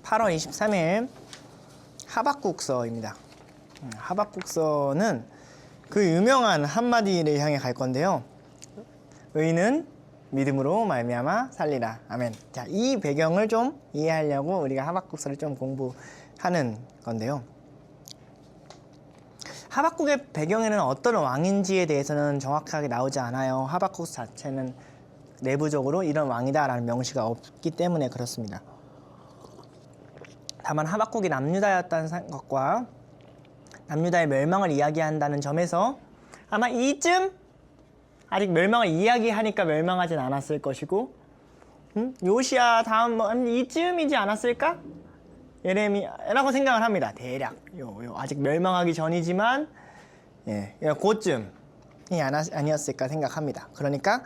8월 23일 하박국서입니다. 하박국서는 그 유명한 한마디를 향해 갈 건데요. 의인은 믿음으로 말미암아 살리라. 아멘. 자, 이 배경을 좀 이해하려고 우리가 하박국서를 좀 공부하는 건데요. 하박국의 배경에는 어떤 왕인지에 대해서는 정확하게 나오지 않아요. 하박국 자체는 내부적으로 이런 왕이다라는 명시가 없기 때문에 그렇습니다. 다만 하박국이 남유다였다는 것과 남유다의 멸망을 이야기한다는 점에서 아마 이쯤 아직 멸망을 이야기하니까 멸망하진 않았을 것이고 요시야 다음 이쯤이지 않았을까? 예레미야라고 생각을 합니다. 대략 아직 멸망하기 전이지만 그쯤이 아니었을까 생각합니다. 그러니까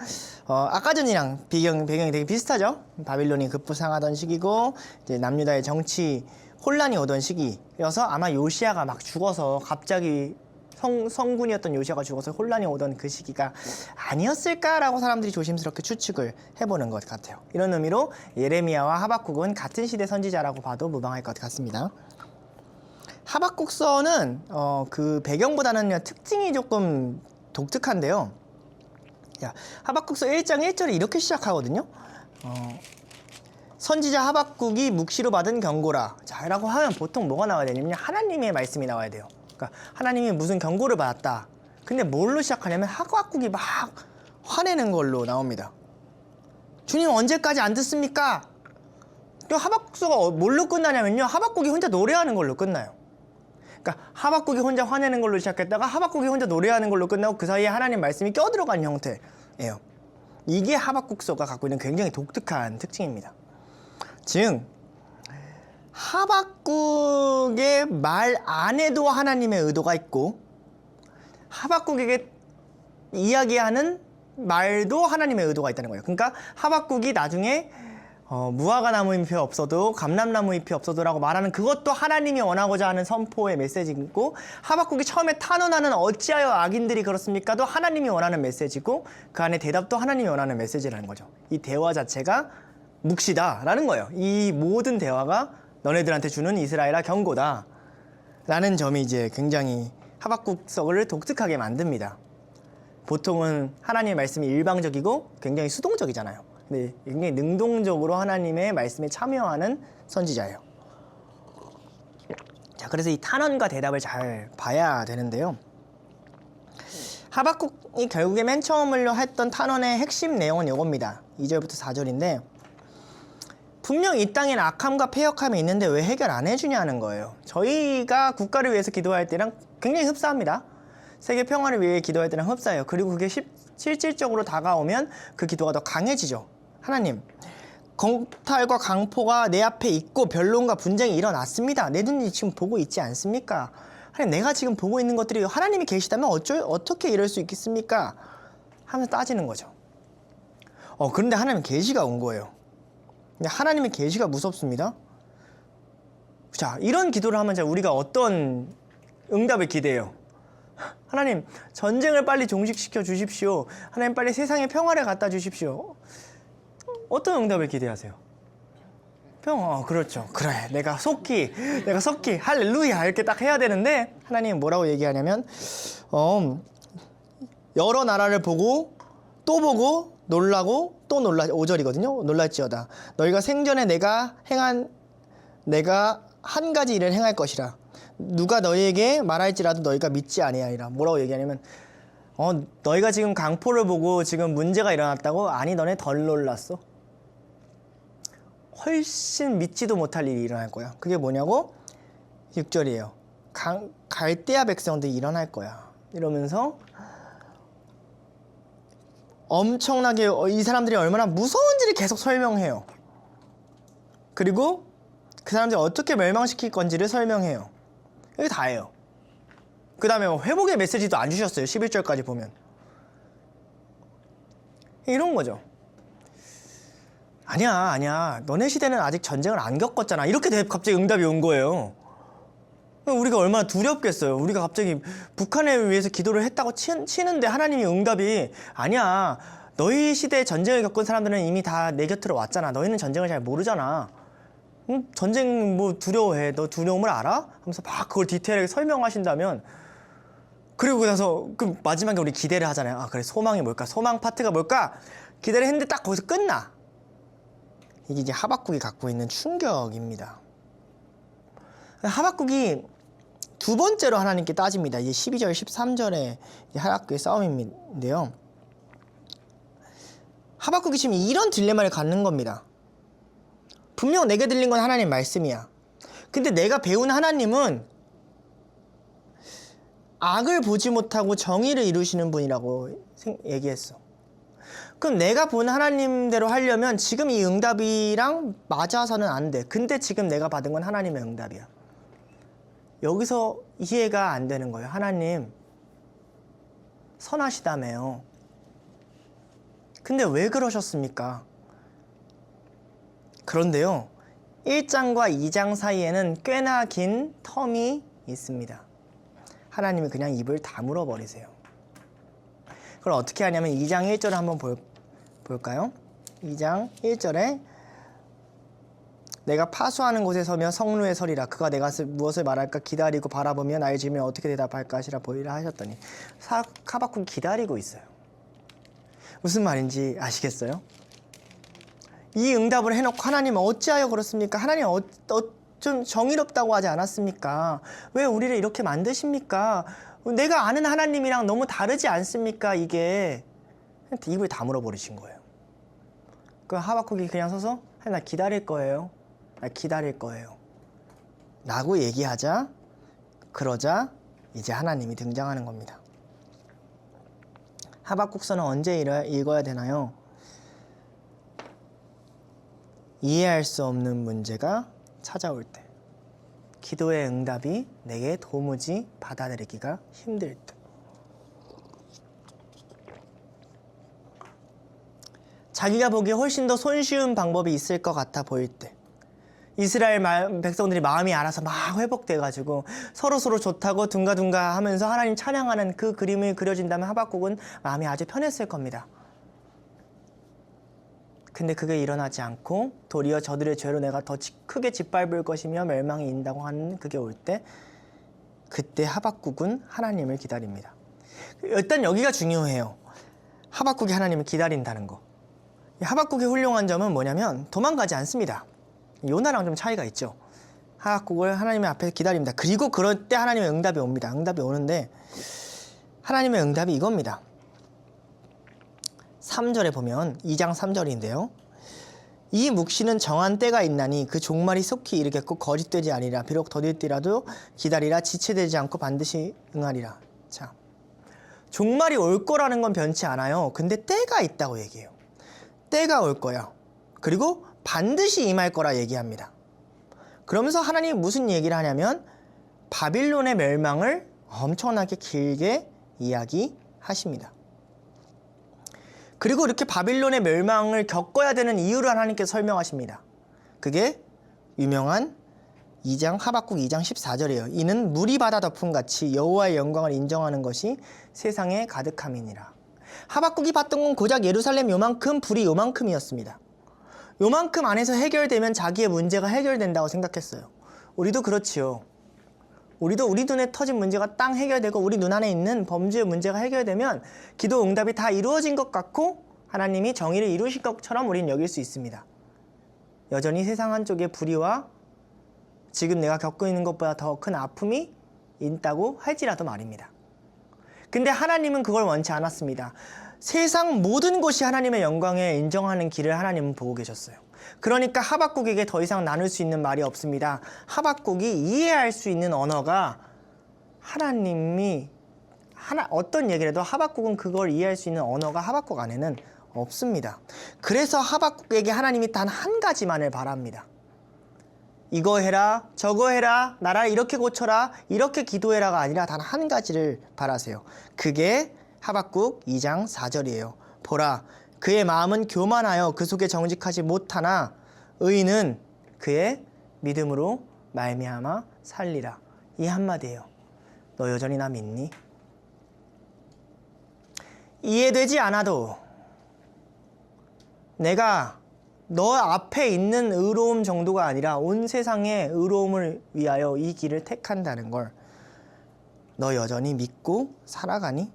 아까 전이랑 배경이 되게 비슷하죠. 바빌론이 급부상하던 시기고 이제 남유다의 정치 혼란이 오던 시기여서 아마 요시야가 막 죽어서 갑자기 성군이었던 요시야가 죽어서 혼란이 오던 그 시기가 아니었을까라고 사람들이 조심스럽게 추측을 해보는 것 같아요. 이런 의미로 예레미야와 하박국은 같은 시대 선지자라고 봐도 무방할 것 같습니다. 하박국서는 그 배경보다는 특징이 조금 독특한데요. 하박국서 1장 1절에 이렇게 시작하거든요. 선지자 하박국이 묵시로 받은 경고라. 자, 라고 하면 보통 뭐가 나와야 되냐면 하나님의 말씀이 나와야 돼요. 그러니까 하나님이 무슨 경고를 받았다. 근데 뭘로 시작하냐면 하박국이 막 화내는 걸로 나옵니다. 주님 언제까지 안 듣습니까? 하박국서가 뭘로 끝나냐면요. 하박국이 혼자 노래하는 걸로 끝나요. 그러니까 하박국이 혼자 화내는 걸로 시작했다가 하박국이 혼자 노래하는 걸로 끝나고 그 사이에 하나님 말씀이 껴들어간 형태예요. 이게 하박국서가 갖고 있는 굉장히 독특한 특징입니다. 즉 하박국의 말 안에도 하나님의 의도가 있고 하박국에게 이야기하는 말도 하나님의 의도가 있다는 거예요. 그러니까 하박국이 나중에 무화과 나무 잎이 없어도 감람나무 잎이 없어도 라고 말하는 그것도 하나님이 원하고자 하는 선포의 메시지고, 하박국이 처음에 탄원하는 어찌하여 악인들이 그렇습니까도 하나님이 원하는 메시지고, 그 안에 대답도 하나님이 원하는 메시지라는 거죠. 이 대화 자체가 묵시다 라는 거예요. 이 모든 대화가 너네들한테 주는 이스라엘아 경고다 라는 점이 이제 굉장히 하박국서를 독특하게 만듭니다. 보통은 하나님의 말씀이 일방적이고 굉장히 수동적이잖아요. 근데 굉장히 능동적으로 하나님의 말씀에 참여하는 선지자예요. 자, 그래서 이 탄원과 대답을 잘 봐야 되는데요. 하박국이 결국에 맨 처음으로 했던 탄원의 핵심 내용은 이겁니다. 2절부터 4절인데 분명 이 땅에는 악함과 패역함이 있는데 왜 해결 안 해주냐는 거예요. 저희가 국가를 위해서 기도할 때랑 굉장히 흡사합니다. 세계 평화를 위해 기도할 때랑 흡사해요. 그리고 그게 실질적으로 다가오면 그 기도가 더 강해지죠. 하나님, 공탈과 강포가 내 앞에 있고 변론과 분쟁이 일어났습니다. 내 눈이 지금 보고 있지 않습니까? 하나님, 내가 지금 보고 있는 것들이 하나님이 계시다면 어떻게 이럴 수 있겠습니까? 하면서 따지는 거죠. 그런데 하나님 계시가 온 거예요. 근데 하나님의 계시가 무섭습니다. 자, 이런 기도를 하면 우리가 어떤 응답을 기대해요? 하나님, 전쟁을 빨리 종식시켜 주십시오. 하나님, 빨리 세상에 평화를 갖다 주십시오. 어떤 응답을 기대하세요? 평화, 그렇죠. 그래, 내가 속히 할렐루야 이렇게 딱 해야 되는데 하나님은 뭐라고 얘기하냐면 여러 나라를 보고 또 보고 놀라고 또 놀라. 5절이거든요. 놀랄지어다. 너희가 생전에 내가 한 가지 일을 행할 것이라. 누가 너희에게 말할지라도 너희가 믿지 아니하리라. 뭐라고 얘기하냐면 너희가 지금 강포를 보고 지금 문제가 일어났다고? 아니, 너네 덜 놀랐어. 훨씬 믿지도 못할 일이 일어날 거야. 그게 뭐냐고? 6절이에요. 갈대아 백성들이 일어날 거야. 이러면서 엄청나게 이 사람들이 얼마나 무서운지를 계속 설명해요. 그리고 그 사람들이 어떻게 멸망시킬 건지를 설명해요. 이게 다예요. 그 다음에 회복의 메시지도 안 주셨어요. 11절까지 보면. 이런 거죠. 아니야. 너네 시대는 아직 전쟁을 안 겪었잖아. 이렇게 갑자기 응답이 온 거예요. 우리가 얼마나 두렵겠어요. 우리가 갑자기 북한을 위해서 기도를 했다고 치는데 하나님이 응답이 아니야. 너희 시대에 전쟁을 겪은 사람들은 이미 다 내 곁으로 왔잖아. 너희는 전쟁을 잘 모르잖아. 전쟁 뭐 두려워해. 너 두려움을 알아? 하면서 막 그걸 디테일하게 설명하신다면, 그리고 나서 그 마지막에 우리 기대를 하잖아요. 아, 그래, 소망이 뭘까? 소망 파트가 뭘까? 기대를 했는데 딱 거기서 끝나. 이게 이제 하박국이 갖고 있는 충격입니다. 하박국이 두 번째로 하나님께 따집니다. 이제 12절, 13절에 하박국의 싸움인데요. 하박국이 지금 이런 딜레마를 갖는 겁니다. 분명 내게 들린 건 하나님 말씀이야. 근데 내가 배운 하나님은 악을 보지 못하고 정의를 이루시는 분이라고 얘기했어. 그럼 내가 본 하나님대로 하려면 지금 이 응답이랑 맞아서는 안 돼. 근데 지금 내가 받은 건 하나님의 응답이야. 여기서 이해가 안 되는 거예요. 하나님 선하시다며요. 근데 왜 그러셨습니까? 그런데요, 1장과 2장 사이에는 꽤나 긴 텀이 있습니다. 하나님이 그냥 입을 다물어 버리세요. 그걸 어떻게 하냐면 2장 1절을 한번 볼까요? 2장 1절에 내가 파수하는 곳에 서며 성루에 서리라. 그가 내가 무엇을 말할까 기다리고 바라보며 나의 질문에 어떻게 대답할까 하시라 보이라 하셨더니 하박국이 기다리고 있어요. 무슨 말인지 아시겠어요? 이 응답을 해놓고 하나님 어찌하여 그렇습니까? 하나님 좀 정의롭다고 하지 않았습니까? 왜 우리를 이렇게 만드십니까? 내가 아는 하나님이랑 너무 다르지 않습니까? 이게 입을 다물어 버리신 거예요. 그 하박국이 그냥 서서 나 기다릴 거예요. 나 기다릴 거예요. 라고 얘기하자, 그러자 이제 하나님이 등장하는 겁니다. 하박국서는 언제 읽어야 되나요? 이해할 수 없는 문제가 찾아올 때, 기도의 응답이 내게 도무지 받아들이기가 힘들 때, 자기가 보기에 훨씬 더 손쉬운 방법이 있을 것 같아 보일 때, 이스라엘 백성들이 마음이 알아서 막 회복돼가지고 서로 좋다고 둥가둥가 하면서 하나님 찬양하는 그 그림이 그려진다면 하박국은 마음이 아주 편했을 겁니다. 근데 그게 일어나지 않고 도리어 저들의 죄로 내가 더 크게 짓밟을 것이며 멸망이 인다고 하는 그게 올 때, 그때 하박국은 하나님을 기다립니다. 일단 여기가 중요해요. 하박국이 하나님을 기다린다는 거. 하박국의 훌륭한 점은 뭐냐면 도망가지 않습니다. 요나랑 좀 차이가 있죠. 하박국을 하나님의 앞에서 기다립니다. 그리고 그럴 때 하나님의 응답이 옵니다. 응답이 오는데 하나님의 응답이 이겁니다. 3절에 보면 2장 3절인데요. 이 묵시는 정한 때가 있나니 그 종말이 속히 이르겠고 거짓되지 아니라 비록 더딜지라도 기다리라. 지체되지 않고 반드시 응하리라. 자, 종말이 올 거라는 건 변치 않아요. 근데 때가 있다고 얘기해요. 때가 올 거야. 그리고 반드시 임할 거라 얘기합니다. 그러면서 하나님이 무슨 얘기를 하냐면 바빌론의 멸망을 엄청나게 길게 이야기하십니다. 그리고 이렇게 바빌론의 멸망을 겪어야 되는 이유를 하나님께서 설명하십니다. 그게 유명한 하박국 2장 14절이에요. 이는 물이 바다 덮음같이 여호와의 영광을 인정하는 것이 세상에 가득함이니라. 하박국이 봤던 건 고작 예루살렘 요만큼, 불이 요만큼이었습니다. 요만큼 안에서 해결되면 자기의 문제가 해결된다고 생각했어요. 우리도 그렇지요. 우리도 우리 눈에 터진 문제가 땅 해결되고 우리 눈 안에 있는 범죄의 문제가 해결되면 기도 응답이 다 이루어진 것 같고 하나님이 정의를 이루실 것처럼 우리는 여길 수 있습니다. 여전히 세상 한쪽에 불의와 지금 내가 겪고 있는 것보다 더 큰 아픔이 있다고 할지라도 말입니다. 근데 하나님은 그걸 원치 않았습니다. 세상 모든 것이 하나님의 영광을 인정하는 길을 하나님은 보고 계셨어요. 그러니까 하박국에게 더 이상 나눌 수 있는 말이 없습니다. 하박국이 이해할 수 있는 언어가 하나님이 어떤 얘기를 해도 하박국은 그걸 이해할 수 있는 언어가 하박국 안에는 없습니다. 그래서 하박국에게 하나님이 단 한 가지만을 바랍니다. 이거 해라, 저거 해라, 나라를 이렇게 고쳐라, 이렇게 기도해라가 아니라 단 한 가지를 바라세요. 그게 하박국 2장 4절이에요. 보라, 그의 마음은 교만하여 그 속에 정직하지 못하나 의인은 그의 믿음으로 말미암아 살리라. 이 한마디예요. 너 여전히 나 믿니? 이해되지 않아도 내가 너 앞에 있는 의로움 정도가 아니라 온 세상의 의로움을 위하여 이 길을 택한다는 걸 너 여전히 믿고 살아가니?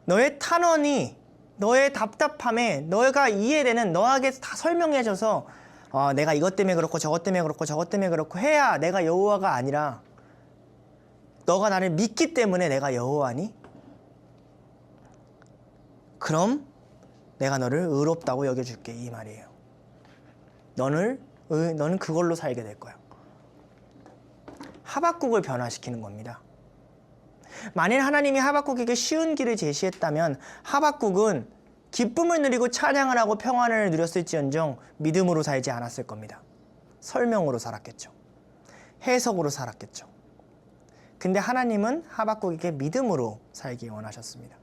너의 탄원이 너의 답답함에 너가 이해되는 너에게 다 설명해줘서 내가 이것 때문에 그렇고 저것 때문에 그렇고 저것 때문에 그렇고 해야 내가 여호와가 아니라 너가 나를 믿기 때문에 내가 여호와니? 그럼 내가 너를 의롭다고 여겨줄게 이 말이에요. 너는 그걸로 살게 될 거야. 하박국을 변화시키는 겁니다. 만일 하나님이 하박국에게 쉬운 길을 제시했다면 하박국은 기쁨을 누리고 찬양을 하고 평안을 누렸을지언정 믿음으로 살지 않았을 겁니다. 설명으로 살았겠죠. 해석으로 살았겠죠. 근데 하나님은 하박국에게 믿음으로 살기 원하셨습니다.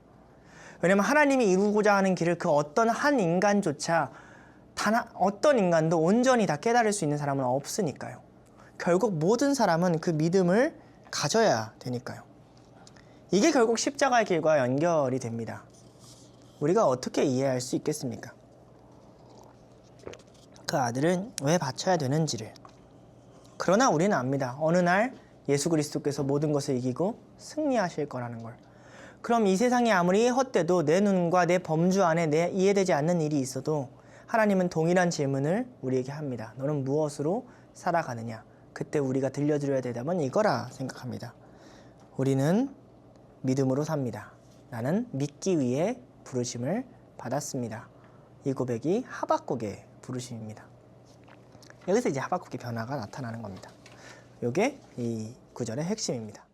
왜냐하면 하나님이 이루고자 하는 길을 그 어떤 한 인간조차 어떤 인간도 온전히 다 깨달을 수 있는 사람은 없으니까요. 결국 모든 사람은 그 믿음을 가져야 되니까요. 이게 결국 십자가의 길과 연결이 됩니다. 우리가 어떻게 이해할 수 있겠습니까? 그 아들은 왜 바쳐야 되는지를. 그러나 우리는 압니다. 어느 날 예수 그리스도께서 모든 것을 이기고 승리하실 거라는 걸. 그럼 이 세상이 아무리 헛되도 내 눈과 내 범주 안에 이해되지 않는 일이 있어도 하나님은 동일한 질문을 우리에게 합니다. 너는 무엇으로 살아가느냐? 그때 우리가 들려드려야 대답은 이거라 생각합니다. 우리는 믿음으로 삽니다. 나는 믿기 위해 부르심을 받았습니다. 이 고백이 하박국의 부르심입니다. 여기서 이제 하박국의 변화가 나타나는 겁니다. 이게 이 구절의 핵심입니다.